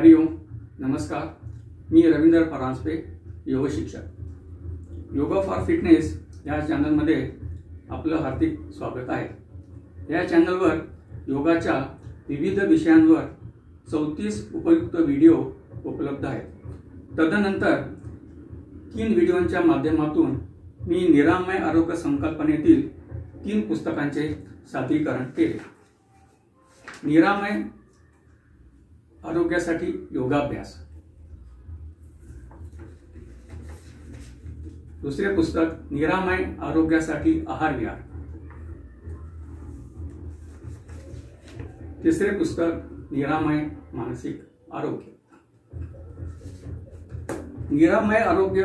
हरिओम, नमस्कार. मी रवींद्र परांजपे, योग शिक्षक. योगा फॉर फिटनेस या चॅनलमध्ये आपलं हार्दिक स्वागत आहे. या चॅनलवर योगाच्या विविध विषयांवर 34 उपयुक्त व्हिडिओ उपलब्ध आहेत. तदनंतर 3 व्हिडिओंच्या माध्यमातून मी निरामय आरोग्य संकल्पनेतील 3 पुस्तकांचे सादरीकरण केले. निरामय आरोग्यासाठी योगाभ्यास. दुसरे पुस्तक निरामय आरोग्यासाठी आहार विहार. तिसरे पुस्तक निरामय मानसिक आरोग्य. निरामय आरोग्य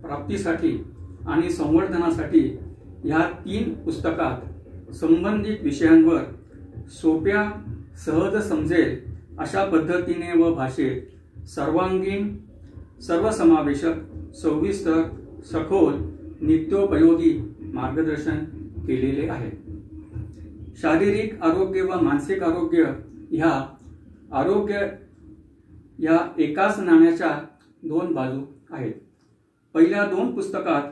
प्राप्तीसाठी आणि संवर्धनासाठी या 3 पुस्तकात संबंधित विषयांवर सोप्या सहज समजेल अशा पद्धतीने व भाषेत सर्वांगीण, सर्वसमावेशक, सविस्तर, सखोल, नित्योपयोगी मार्गदर्शन केलेले आहे. शारीरिक आरोग्य व मानसिक आरोग्य या एकाच नाण्याच्या 2 बाजू आहेत. पहिल्या 2 पुस्तकात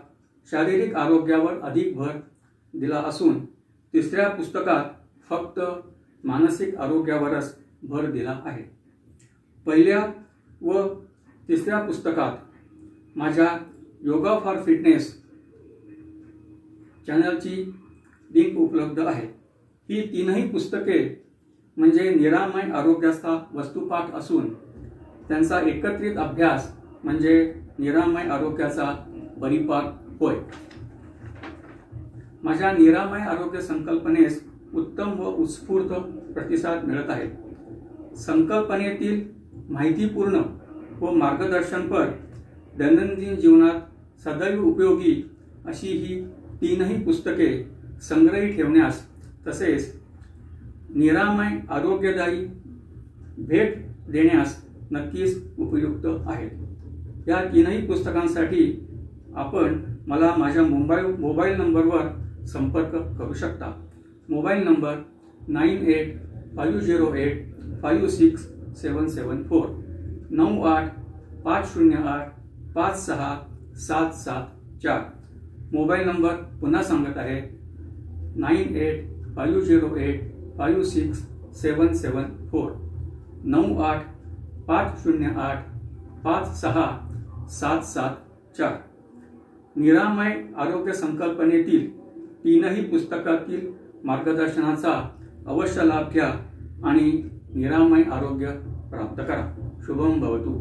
शारीरिक आरोग्यावर अधिक भर दिला असून तिसऱ्या पुस्तकात फक्त मानसिक आरोग्यावरच भर दिला आहे. पहिल्या व तिसऱ्या पुस्तकात माझ्या योगा फॉर फिटनेस चॅनलची लिंक उपलब्ध आहे. ही 3ही पुस्तके म्हणजे निरामय आरोग्याचा वस्तुपाठ असून त्यांचा एकत्रित अभ्यास म्हणजे निरामय आरोग्याचा परिपाक होय. माझ्या निरामय आरोग्य संकल्पनेस उत्तम व उत्स्फूर्त प्रतिसाद मिळत आहे. संकल्पनेतील माहितीपूर्ण व मार्गदर्शनपर, दैनंदिन जीवनात सदैव उपयोगी अशी ही 3ही पुस्तके संग्रही ठेवण्यास तसेच निरामय आरोग्यदायी भेट देण्यास नक्कीच उपयुक्त आहेत. या 3ही पुस्तकांसाठी आपण मला माझ्या मोबाईल नंबरवर संपर्क करू शकता. Mobile number 9850856774 9850856774. मोबाईल नंबर पुन्हा सांगत आहे 9850856774 9850856774. निरामय आरोग्य संकल्पनेतील 3ही पुस्तकातील मार्गदर्शनाचा अवश्य लाभ घ्या आणि निरामय आरोग्य प्राप्त करा. शुभम भवतु.